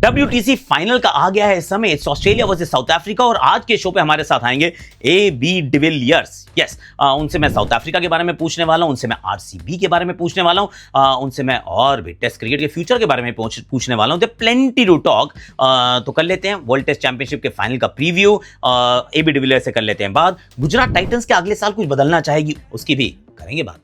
WTC final का आ गया है इस समय। It's Australia versus south Africa और आज के शो पे हमारे साथ आएंगे AB डिविलियर्स। यस, उनसे मैं साउथ अफ्रीका के बारे में पूछने वाला हूं, उनसे मैं RCB के बारे में पूछने वाला हूं, उनसे मैं और भी टेस्ट क्रिकेट के फ्यूचर के बारे में पूछने वाला हूं। दे प्लेंटी टू टॉक। तो कर लेते हैं वर्ल्ड टेस्ट चैंपियनशिप के फाइनल का प्रीव्यू। AB डिविलियर्स से कर लेते हैं बात। गुजरात टाइटंस के अगले साल कुछ बदलना चाहेगी, उसकी भी करेंगे बात।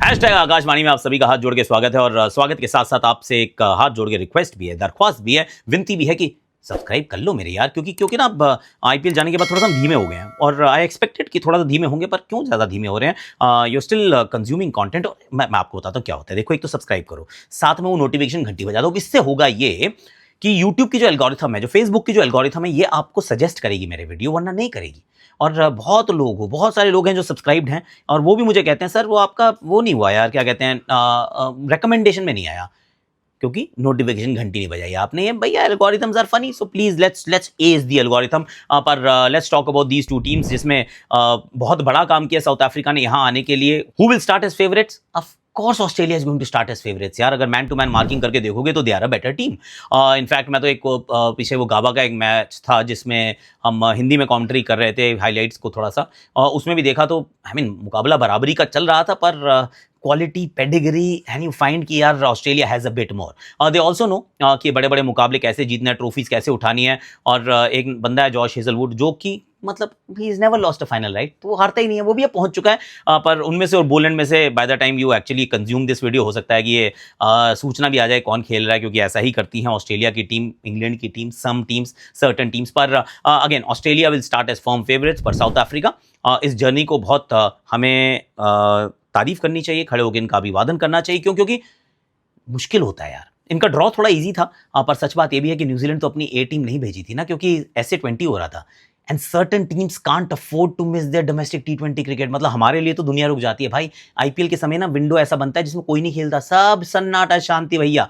हैशटैग आकाशवाणी में आप सभी का हाथ जोड़ के स्वागत है और स्वागत के साथ साथ आपसे एक हाथ जोड़ के रिक्वेस्ट भी है, दरख्वास्त भी है, विनती भी है कि सब्सक्राइब कर लो मेरे यार, क्योंकि ना अब IPL जाने के बाद थोड़ा सा धीमे हो गए हैं और आई एक्सपेक्टेड कि थोड़ा सा धीमे होंगे, पर क्यों ज़्यादा धीमे हो रहे हैं? You still consuming content. मैं आपको बताता हूँ क्या होता है। देखो, एक तो सब्सक्राइब करो, साथ में वो नोटिफिकेशन घंटी बजा दो। इससे होगा ये कि YouTube की जो एल्गोरिथम है, जो Facebook की जो एल्गोरिथम है, ये आपको सजेस्ट करेगी मेरे वीडियो, वरना नहीं करेगी। और बहुत सारे लोग हैं जो सब्सक्राइब्ड हैं और वो भी मुझे कहते हैं सर वो आपका वो नहीं हुआ यार, क्या कहते हैं, रिकमेंडेशन में नहीं आया क्योंकि नोटिफिकेशन घंटी नहीं बजाई आपने। ये भैया algorithms are funny, so please let's edge the algorithm. पर let's talk about these two teams जिसमें बहुत बड़ा काम किया साउथ अफ्रीका ने यहाँ आने के लिए। Who will start as favourites? Of course Australia is going to start as favourites यार। अगर मैन टू मैन मार्किंग करके देखोगे तो they are a better team. In fact मैं तो एक पीछे वो गाबा का एक मैच था जिसमें हम हिंदी में कॉमेंट्री कर रहे थे, हाईलाइट्स को थोड़ा सा, उसमें भी देखा तो आई मीन मुकाबला बराबरी का चल रहा था, पर quality, pedigree, and you find कि यार Australia has a bit more. They also know कि बड़े बड़े मुकाबले कैसे जीतने हैं, ट्रॉफीज कैसे उठानी है। और एक बंदा है जॉश हेजलवुड, जो कि मतलब he is never lost a final, right? तो वो हारता ही नहीं है, वो भी अब पहुंच चुका है। पर उनमें से और बोलेंड में से by the time you actually consume this video, हो सकता है कि ये सूचना भी आ जाए कौन खेल रहा है, क्योंकि ऐसा ही करती हैं ऑस्ट्रेलिया की टीम, इंग्लैंड की टीम, सम टीम्स, सर्टन टीम्स। पर again Australia will start as form favourites, पर साउथ अफ्रीका इस जर्नी को बहुत हमें तारीफ करनी चाहिए, खड़े होकर इनका अभिवादन करना चाहिए, क्योंकि मुश्किल होता है यार। इनका ड्रॉ थोड़ा इजी था, पर सच बात यह भी है कि न्यूजीलैंड तो अपनी A टीम नहीं भेजी थी ना, क्योंकि SA-20 हो रहा था। And certain teams can't afford to miss their domestic T20 cricket. मतलब हमारे लिए तो दुनिया रुक जाती है भाई। IPL के समय ना विंडो ऐसा बनता है जिसमें कोई नहीं खेलता, सब सन्नाटा, शांति भैया।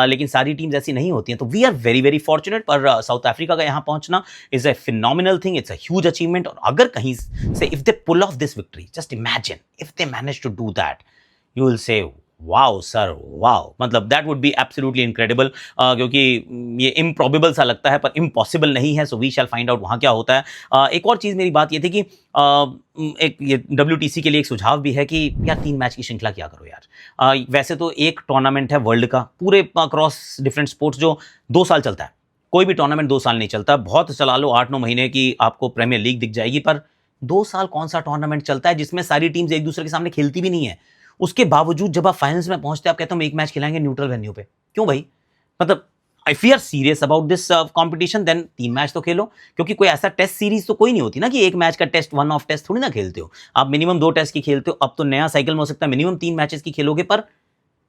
लेकिन सारी टीम्स ऐसी नहीं होती हैं, तो we are very very fortunate. पर साउथ अफ्रीका का यहाँ पहुंचना is a phenomenal thing, it's a huge achievement. और अगर कहीं से if they pull off this victory, just imagine if they manage to do that, you will say wow sir, wow. मतलब that would be absolutely incredible, क्योंकि ये improbable सा लगता है पर इम्पॉसिबल नहीं है। So we shall find out वहाँ क्या होता है। एक और चीज़, मेरी बात ये थी कि एक ये WTC के लिए एक सुझाव भी है कि यार 3 मैच की श्रृंखला क्या करो यार। वैसे तो एक टूर्नामेंट है वर्ल्ड का, पूरे अक्रॉस डिफरेंट स्पोर्ट्स, जो 2 साल चलता है। कोई भी टूर्नामेंट 2 साल नहीं चलता। बहुत चला लो 8-9 महीने की आपको प्रीमियर लीग दिख जाएगी, पर 2 साल कौन सा टूर्नामेंट चलता है जिसमें सारी टीम्स एक दूसरे के सामने खेलती भी नहीं है? उसके बावजूद जब आप फाइनल्स में पहुंचते हैं, आप कहते हो हम एक मैच खिलाएंगे न्यूट्रल वेन्यू पे। क्यों भाई? मतलब if you are serious about this competition, then 3 match तो खेलो, क्योंकि कोई ऐसा टेस्ट सीरीज तो कोई नहीं होती ना कि एक मैच का टेस्ट, वन ऑफ टेस्ट थोड़ी ना खेलते हो आप। मिनिमम 2 टेस्ट की खेलते हो। अब तो नया साइकिल में हो सकता है मिनिमम 3 मैचेस की खेलोगे, पर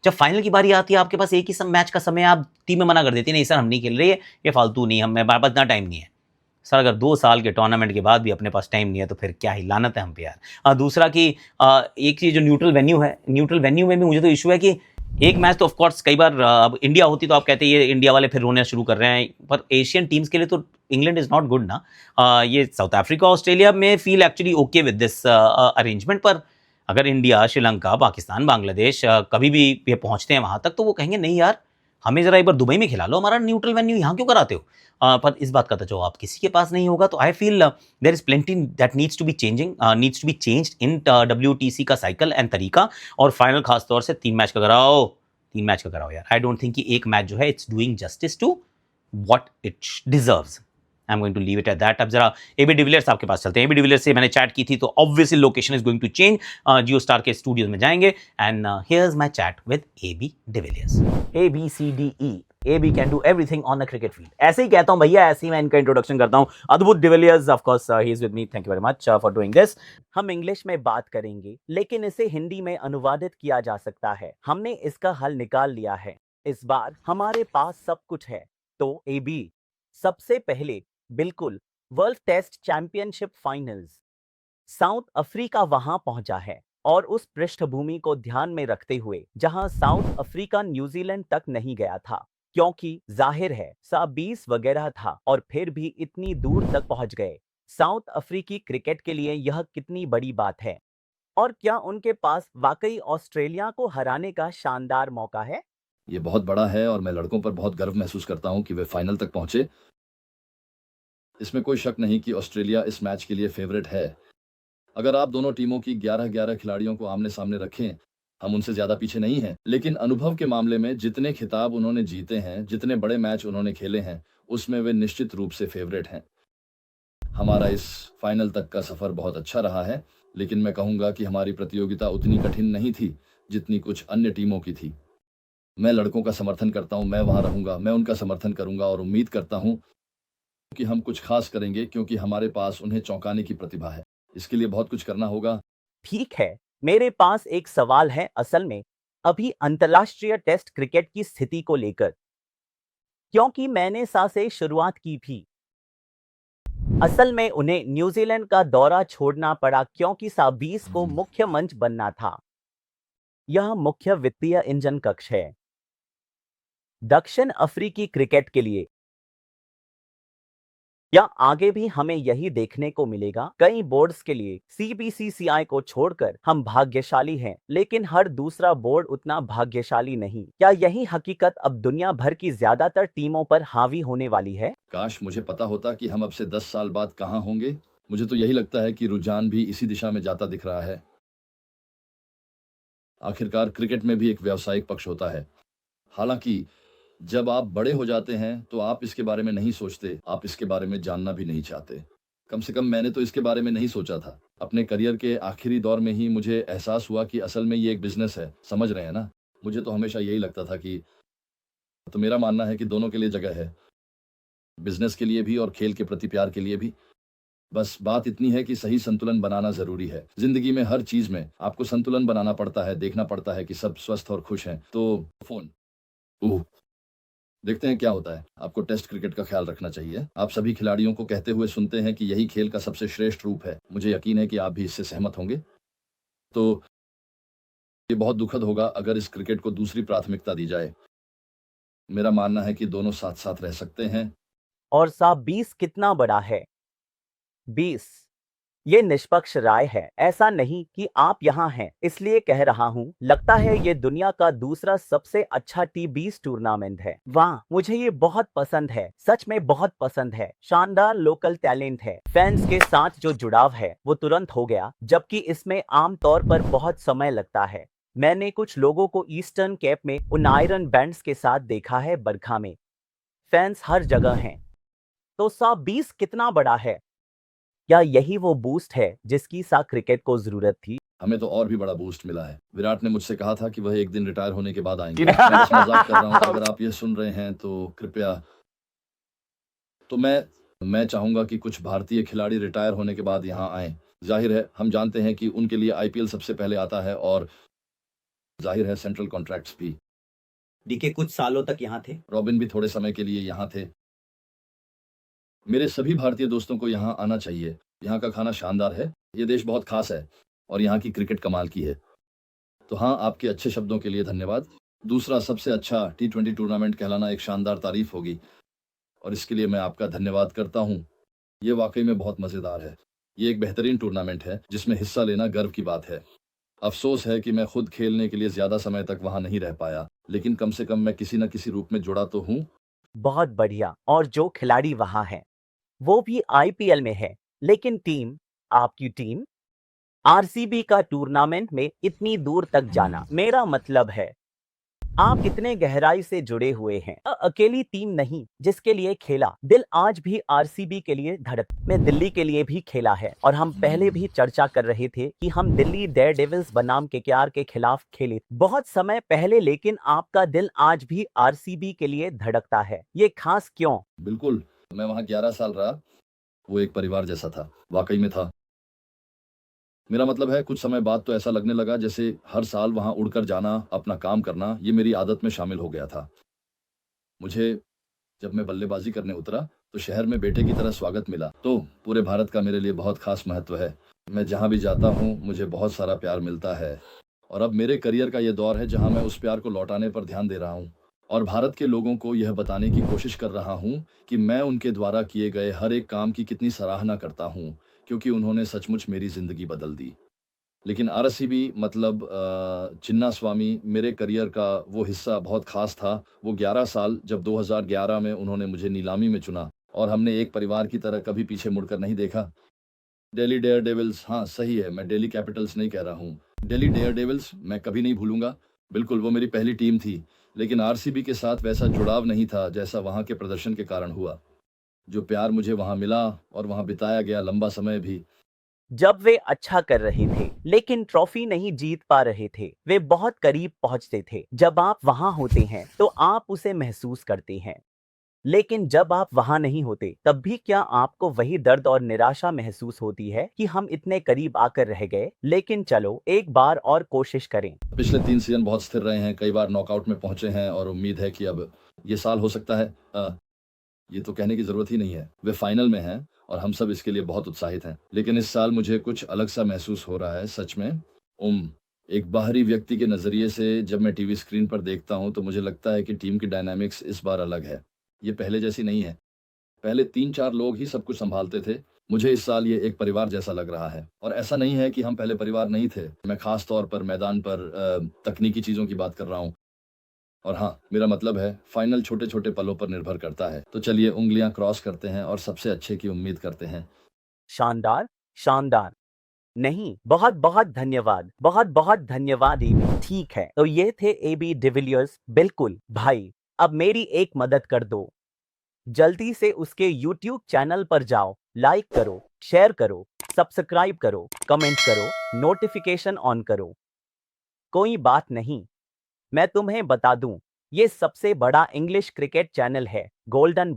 जब फाइनल की बारी आती है आपके पास एक ही मैच का समय, आप टीम में मना कर देती है, नहीं सर हम नहीं खेल रहे, ये फालतू नहीं, हमें हमारे पास इतना टाइम नहीं है। सर अगर 2 साल के टूर्नामेंट के बाद भी अपने पास टाइम नहीं है तो फिर क्या ही लानत है हम पे यार। दूसरा कि एक चीज़ जो न्यूट्रल वेन्यू है, न्यूट्रल वेन्यू में भी मुझे तो इशू है कि एक मैच तो ऑफकोर्स कई बार अब इंडिया होती तो आप कहते हैं ये इंडिया वाले फिर रोने शुरू कर रहे हैं, पर एशियन टीम्स के लिए तो इंग्लैंड इज नॉट गुड ना। ये साउथ अफ्रीका, ऑस्ट्रेलिया में feel actually okay with this arrangement. पर अगर इंडिया, श्रीलंका, पाकिस्तान, बांग्लादेश कभी भी ये पहुंचते हैं वहां तक, तो वो कहेंगे नहीं यार हमें जरा एक बार दुबई में खिला लो, हमारा न्यूट्रल वेन्यू यहाँ क्यों कराते हो? पर इस बात का तो जवाब किसी के पास नहीं होगा। तो I feel there is plenty that needs to be changed in WTC का साइकिल एंड तरीका। और फाइनल खास तौर से 3 मैच का कराओ, 3 मैच का कराओ यार। आई डोंट थिंक कि एक मैच जो है it's doing justice to what it deserves. I am going to leave it at that. अब जरा AB डिविलियर्स आपके पास चलते हैं। AB डिविलियर्स से मैंने चैट की थी, तो obviously location is going to change. Jio star के स्टूडियोज में जाएंगे and here's my chat with AB de Villiers. ABCDE, AB can do everything on a cricket field. ऐसे ही कहता हूं भैया, ऐसे ही मैं इनका इंट्रोडक्शन करता हूं। अद्भुत de Villiers, of course he is with me, thank you very much for doing this. हम इंग्लिश में बात करेंगे, लेकिन इसे हिंदी में अनुवादित किया जा सकता है। हमने इसका हल निकाल लिया है। इस बार हमारे पास सब कुछ है। तो AB, सबसे पहले बिल्कुल world test championship finals. South Africa वहां पहुंचा है और उस पृष्ठभूमि को ध्यान में रखते हुए जहां साउथ अफ्रीका न्यूजीलैंड तक नहीं गया था, क्योंकि जाहिर है सा 20 वगैरह था और फिर भी इतनी दूर तक पहुंच गए। साउथ अफ्रीकी क्रिकेट के लिए यह कितनी बड़ी बात है? और क्या उनके पास वाकई ऑस्ट्रेलिया को हराने का शानदार मौका है? ये बहुत बड़ा है और मैं लड़कों पर बहुत गर्व महसूस करता हूं कि वे फाइनल तक पहुंचे। इसमें कोई शक नहीं कि ऑस्ट्रेलिया इस मैच के लिए फेवरेट है। अगर आप दोनों टीमों की 11-11 खिलाड़ियों को आमने सामने रखें, हम उनसे ज़्यादा पीछे नहीं हैं। लेकिन अनुभव के मामले में जितने खिताब उन्होंने जीते हैं, जितने बड़े मैच उन्होंने खेले हैं, उसमें वे निश्चित रूप से फेवरेट हैं। हमारा इस फाइनल तक का सफ़र बहुत अच्छा रहा है, लेकिन मैं कहूँगा कि हमारी प्रतियोगिता उतनी कठिन नहीं थी, जितनी कुछ अन्य टीमों की थी। मैं लड़कों का समर्थन करता हूँ, मैं वहाँ रहूँगा, मैं उनका समर्थन करूँगा और उम्मीद करता हूँ कि हम कुछ खास करेंगे क्योंकि हमारे पास उन्हें चौंकाने की प्रतिभा है। इसके लिए बहुत कुछ करना होगा। ठीक है, मेरे पास एक सवाल है असल में अभी अंतर्राष्ट्रीय टेस्ट क्रिकेट की स्थिति को लेकर, क्योंकि मैंने सा से शुरुआत की थी। असल में उन्हें न्यूजीलैंड का दौरा छोड़ना पड़ा क्योंकि सा 20 को मुख्य मंच बनना था। यह मुख्य वित्तीय इंजन कक्ष है दक्षिण अफ्रीकी क्रिकेट के लिए। या आगे भी हमें यही देखने को मिलेगा। कई बोर्ड्स के लिए सीबीसीसीआई को छोड़कर हम भाग्यशाली हैं, लेकिन हर दूसरा बोर्ड उतना भाग्यशाली नहीं। क्या यही हकीकत अब दुनिया भर की ज्यादातर टीमों पर हावी होने वाली है? काश मुझे पता होता कि हम अब से 10 साल बाद कहाँ होंगे। मुझे तो यही लगता है कि रुझान भी इसी दिशा में जाता दिख रहा है। आखिरकार क्रिकेट में भी एक व्यावसायिक पक्ष होता है। हालांकि जब आप बड़े हो जाते हैं तो आप इसके बारे में नहीं सोचते, आप इसके बारे में जानना भी नहीं चाहते। कम से कम मैंने तो इसके बारे में नहीं सोचा था। अपने करियर के आखिरी दौर में ही मुझे एहसास हुआ कि असल में ये एक बिजनेस है। समझ रहे हैं ना? मुझे तो हमेशा यही लगता था कि तो मेरा मानना है कि दोनों के लिए जगह है, बिजनेस के लिए भी और खेल के प्रति प्यार के लिए भी। बस बात इतनी है कि सही संतुलन बनाना जरूरी है। जिंदगी में हर चीज में आपको संतुलन बनाना पड़ता है, देखना पड़ता है कि सब स्वस्थ और खुश हैं। तो फोन देखते हैं क्या होता है। आपको टेस्ट क्रिकेट का ख्याल रखना चाहिए। आप सभी खिलाड़ियों को कहते हुए सुनते हैं कि यही खेल का सबसे श्रेष्ठ रूप है। मुझे यकीन है कि आप भी इससे सहमत होंगे। तो ये बहुत दुखद होगा अगर इस क्रिकेट को दूसरी प्राथमिकता दी जाए। मेरा मानना है कि दोनों साथ साथ रह सकते हैं। और सा 20 कितना बड़ा है? 20 ये निष्पक्ष राय है। ऐसा नहीं कि आप यहाँ हैं इसलिए कह रहा हूँ। लगता है ये दुनिया का दूसरा सबसे अच्छा T20 टूर्नामेंट है। वाह, मुझे ये बहुत पसंद है, सच में बहुत पसंद है। शानदार लोकल टैलेंट है। फैंस के साथ जो जुड़ाव है वो तुरंत हो गया, जबकि इसमें आमतौर पर बहुत समय लगता है। मैंने कुछ लोगों को ईस्टर्न केप में उन आयरन बैंड्स के साथ देखा है। बरखा में फैंस हर जगह हैं। तो सा 20 कितना बड़ा है? क्या यही वो बूस्ट है जिसकी सा क्रिकेट को जरूरत थी? हमें तो और भी बड़ा बूस्ट मिला है। विराट ने मुझसे कहा था कि वह एक दिन रिटायर होने के बाद आएंगे। मैं बस मजाक कर रहा हूँ। अगर आप ये सुन रहे हैं तो कृपया, तो मैं चाहूंगा कि कुछ भारतीय खिलाड़ी रिटायर होने के बाद यहाँ आएं। जाहिर है हम जानते हैं कि उनके लिए आईपीएल सबसे पहले आता है और जाहिर है सेंट्रल कॉन्ट्रैक्ट्स भी। डीके कुछ सालों तक यहाँ थे। रॉबिन भी थोड़े समय के लिए यहाँ थे। मेरे सभी भारतीय दोस्तों को यहाँ आना चाहिए। यहाँ का खाना शानदार है, ये देश बहुत खास है और यहाँ की क्रिकेट कमाल की है। तो हाँ, आपके अच्छे शब्दों के लिए धन्यवाद। दूसरा सबसे अच्छा T20 टूर्नामेंट कहलाना एक शानदार तारीफ होगी और इसके लिए मैं आपका धन्यवाद करता हूँ। ये वाकई में बहुत मज़ेदार है। ये एक बेहतरीन टूर्नामेंट है जिसमें हिस्सा लेना गर्व की बात है। अफसोस है कि मैं खुद खेलने के लिए ज़्यादा समय तक वहाँ नहीं रह पाया, लेकिन कम से कम मैं किसी न किसी रूप में जुड़ा तो हूँ। बहुत बढ़िया। और जो खिलाड़ी वहां हैं वो भी आईपीएल में है, लेकिन टीम, आपकी टीम आरसीबी का टूर्नामेंट में इतनी दूर तक जाना, मेरा मतलब है आप कितने गहराई से जुड़े हुए हैं। अकेली टीम नहीं जिसके लिए खेला, दिल आज भी आरसीबी के लिए धड़क। मैं दिल्ली के लिए भी खेला है और हम पहले भी चर्चा कर रहे थे कि हम दिल्ली डेयरडेविल्स बनाम केकेआर के खिलाफ खेले बहुत समय पहले, लेकिन आपका दिल आज भी आरसीबी के लिए धड़कता है। ये खास क्यों? बिल्कुल, मैं वहाँ 11 साल रहा। वो एक परिवार जैसा था, वाकई में था। मेरा मतलब है कुछ समय बाद तो ऐसा लगने लगा जैसे हर साल वहाँ उड़कर जाना, अपना काम करना, ये मेरी आदत में शामिल हो गया था। मुझे जब मैं बल्लेबाजी करने उतरा तो शहर में बेटे की तरह स्वागत मिला। तो पूरे भारत का मेरे लिए बहुत खास महत्व है। मैं जहाँ भी जाता हूँ मुझे बहुत सारा प्यार मिलता है और अब मेरे करियर का ये दौर है जहाँ मैं उस प्यार को लौटाने पर ध्यान दे रहा हूँ। और भारत के लोगों को यह बताने की कोशिश कर रहा हूँ कि मैं उनके द्वारा किए गए हर एक काम की कितनी सराहना करता हूँ, क्योंकि उन्होंने सचमुच मेरी ज़िंदगी बदल दी। लेकिन आरसीबी मतलब चिन्नास्वामी मेरे करियर का वो हिस्सा बहुत ख़ास था। वो 11 साल जब 2011 में उन्होंने मुझे नीलामी में चुना और हमने एक परिवार की तरह कभी पीछे मुड़कर नहीं देखा। दिल्ली डेयरडेविल्स, हाँ, सही है, मैं दिल्ली कैपिटल्स नहीं कह रहा हूँ। दिल्ली डेयरडेविल्स मैं कभी नहीं भूलूँगा। बिल्कुल, वो मेरी पहली टीम थी, लेकिन आरसीबी के साथ वैसा जुड़ाव नहीं था जैसा वहाँ के प्रदर्शन के कारण हुआ। जो प्यार मुझे वहाँ मिला और वहाँ बिताया गया लंबा समय भी। जब वे अच्छा कर रहे थे लेकिन ट्रॉफी नहीं जीत पा रहे थे, वे बहुत करीब पहुंचते थे। जब आप वहां होते हैं तो आप उसे महसूस करते हैं, लेकिन जब आप वहां नहीं होते तब भी क्या आपको वही दर्द और निराशा महसूस होती है कि हम इतने करीब आकर रह गए? लेकिन चलो एक बार और कोशिश करें। पिछले 3 सीज़न बहुत स्थिर रहे हैं, कई बार नॉकआउट में पहुँचे हैं और उम्मीद है कि अब ये साल हो सकता है। ये तो कहने की ज़रूरत ही नहीं है। वे फाइनल में हैं और हम सब इसके लिए बहुत उत्साहित हैं। लेकिन इस साल मुझे कुछ अलग-सा महसूस हो रहा है, सच में। एक बाहरी व्यक्ति के नज़रिए से जब मैं टीवी स्क्रीन पर देखता हूँ, तो मुझे लगता है कि टीम की डायनामिक्स इस बार अलग है। ये पहले जैसी नहीं है। पहले 3-4 लोग ही सब कुछ सँभालते थे। मुझे इस साल ये एक परिवार जैसा लग रहा है और ऐसा नहीं है कि हम पहले परिवार नहीं थे। मैं ख़ास तौर पर मैदान पर तकनीकी चीज़ों की बात कर रहा हूँ। और हाँ, मेरा मतलब है फाइनल छोटे-छोटे पलों पर निर्भर करता है। तो चलिए उँगलियाँ क्रॉस करते हैं और सबसे अच्छे की उम्मीद करते हैं। शानदार, शानदार। नहीं, बहुत बहुत धन्यवाद, बहुत बहुत धन्यवाद एबी। ठीक है, तो ये थे एबी डिविलियर्स। बिल्कुल भाई, अब मेरी एक मदद कर दो। जल्दी से उसके यूट्यूब चैनल पर जाओ, लाइक करो, शेयर करो, सब्सक्राइब करो, कमेंट करो, नोटिफिकेशन ऑन करो। कोई बात नहीं, मैं तुम्हें बता दूं, ये सबसे बड़ा इंग्लिश क्रिकेट चैनल है। गोल्डन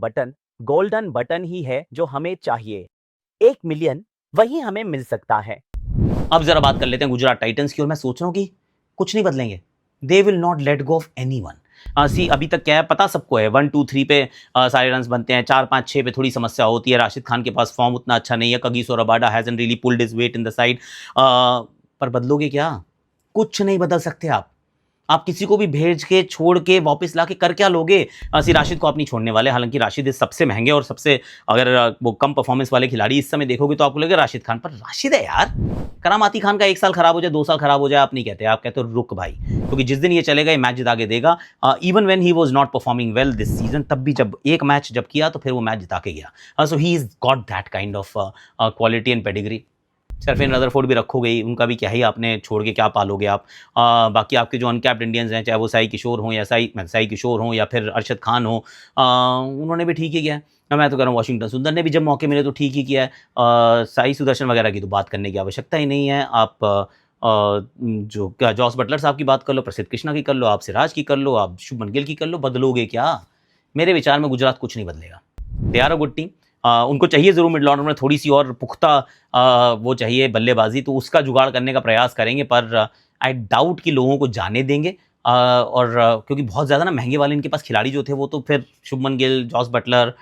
बटन ही है जो हमें चाहिए। 1 मिलियन वही हमें मिल सकता है। अब जरा बात कर लेते हैं गुजरात टाइटंस की, और मैं सोच रहा हूँ कि कुछ नहीं बदलेंगे। They will not let go of anyone. See अभी तक क्या है पता सबको है, 1 2 3 पे सारे रन बनते हैं, 4 5 6 पे थोड़ी समस्या होती है। राशिद खान के पास फॉर्म उतना अच्छा नहीं है, Kagiso Rabada hasn't really pulled his weight in the side. पर बदलोगे क्या? कुछ नहीं बदल सकते आप किसी को भी भेज के छोड़ के वापस ला के कर क्या लोगे? राशिद को आप नहीं छोड़ने वाले। हालांकि राशिद इस सबसे महंगे और सबसे अगर वो कम परफॉर्मेंस वाले खिलाड़ी इस समय देखोगे तो आपको लगेगा राशिद खान, पर राशिद है यार। करामाती खान का 1 साल खराब हो जाए, 2 साल खराब हो जाए, आप नहीं कहते, आप कहते हो रुक भाई, क्योंकि जिस दिन ये चलेगा ये मैच जिता के देगा। Even when he was not performing well this season, तब भी जब एक मैच जब किया तो फिर वो मैच जिता के गया। So he is got that kind of quality and pedigree. Sherfane Rutherford भी रखोगे ही, उनका भी क्या ही आपने छोड़ के क्या पालोगे आप। बाकी आपके जो अनकैप्ड इंडियंस हैं, चाहे वो साई किशोर हों या साई किशोर हों या फिर अरशद खान हो, उन्होंने भी ठीक ही किया है। मैं तो कह रहा हूँ वॉशिंगटन सुंदर ने भी जब मौके मिले तो ठीक ही किया है। साई सुदर्शन वगैरह की तो बात करने की आवश्यकता ही नहीं है। आप जो क्या जॉस बटलर साहब की बात कर लो, प्रसिद्ध कृष्णा की कर लो, आप सिराज की कर लो, आप शुभमन गिल की कर लो, बदलोगे क्या? मेरे विचार में गुजरात कुछ नहीं बदलेगा। They are a good team. उनको चाहिए ज़रूर मिड ऑर्डर में थोड़ी सी और पुख्ता वो चाहिए बल्लेबाजी, तो उसका जुगाड़ करने का प्रयास करेंगे, पर आई डाउट कि लोगों को जाने देंगे। क्योंकि बहुत ज़्यादा ना महंगे वाले इनके पास खिलाड़ी जो थे वो तो फिर शुभमन गिल, जॉस बटलर,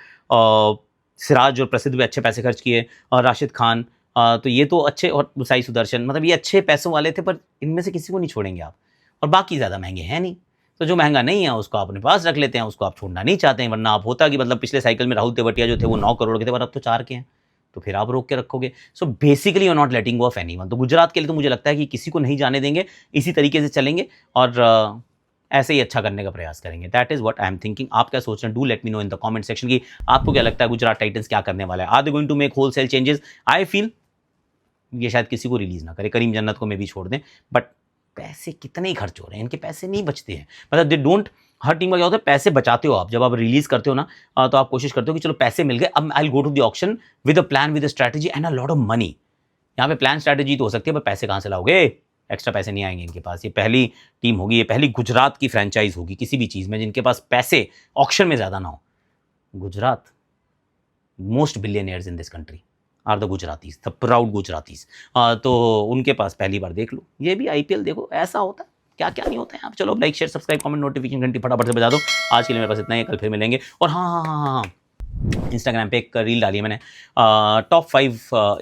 सिराज और प्रसिद्ध भी अच्छे पैसे खर्च किए, और राशिद खान, तो ये तो अच्छे, और साई सुदर्शन, मतलब ये अच्छे पैसों वाले थे, पर इनमें से किसी को नहीं छोड़ेंगे आप। और बाकी ज़्यादा महंगे हैं नहीं, तो जो महंगा नहीं है उसको आप अपने पास रख लेते हैं, उसको आप छोड़ना नहीं चाहते हैं। वरना आप होता कि मतलब पिछले साइकिल में राहुल तेवतिया जो थे वो 9 करोड़ के थे, पर अब तो 4 के हैं, तो फिर आप रोक के रखोगे। So basically you are not letting go of anyone. तो गुजरात के लिए तो मुझे लगता है कि किसी को नहीं जाने देंगे, इसी तरीके से चलेंगे और ऐसे ही अच्छा करने का प्रयास करेंगे। That is what I am thinking. आप क्या सोच रहे हैं? Do let me know in the comment section की आपको क्या लगता है गुजरात टाइटंस क्या करने वाला है। Are they going to make wholesale changes? I feel ये शायद किसी को रिलीज ना करे, करीम जन्नत को मे भी छोड़ दें, बट पैसे कितने ही खर्च हो रहे हैं, इनके पैसे नहीं बचते हैं। मतलब दे डोंट, हर टीम का क्या होता है, पैसे बचाते हो आप जब आप रिलीज करते हो ना, तो आप कोशिश करते हो कि चलो पैसे मिल गए, अब I will go to the auction with a plan, with a strategy and a lot of money. यहाँ पे प्लान स्ट्रैटेजी तो हो सकती है, पर पैसे कहाँ से लाओगे? एक्स्ट्रा पैसे नहीं आएंगे इनके पास। ये पहली टीम होगी, ये पहली गुजरात की फ्रेंचाइज होगी किसी भी चीज़ में जिनके पास पैसे ऑक्शन में ज़्यादा ना हो। Gujarat, most billionaires in this country are the Gujaratis, the proud Gujaratis. तो उनके पास पहली बार देख लो, ये भी आईपीएल देखो, ऐसा होता है, क्या क्या नहीं होता है। आप चलो like share subscribe comment notification घंटी फटाफट से बजा दो। आज के लिए मेरे पास इतना ही, कल फिर मिलेंगे। और हाँ, इंस्टाग्राम पे एक रील डाली है मैंने, टॉप 5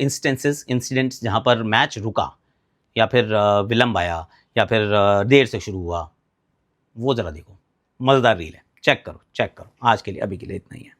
इंसिडेंट्स जहाँ पर मैच रुका या फिर विलंब आया या फिर देर से शुरू हुआ, वो ज़रा देखो। मजेदार रील है, चेक करो आज के लिए, अभी के लिए इतना ही है।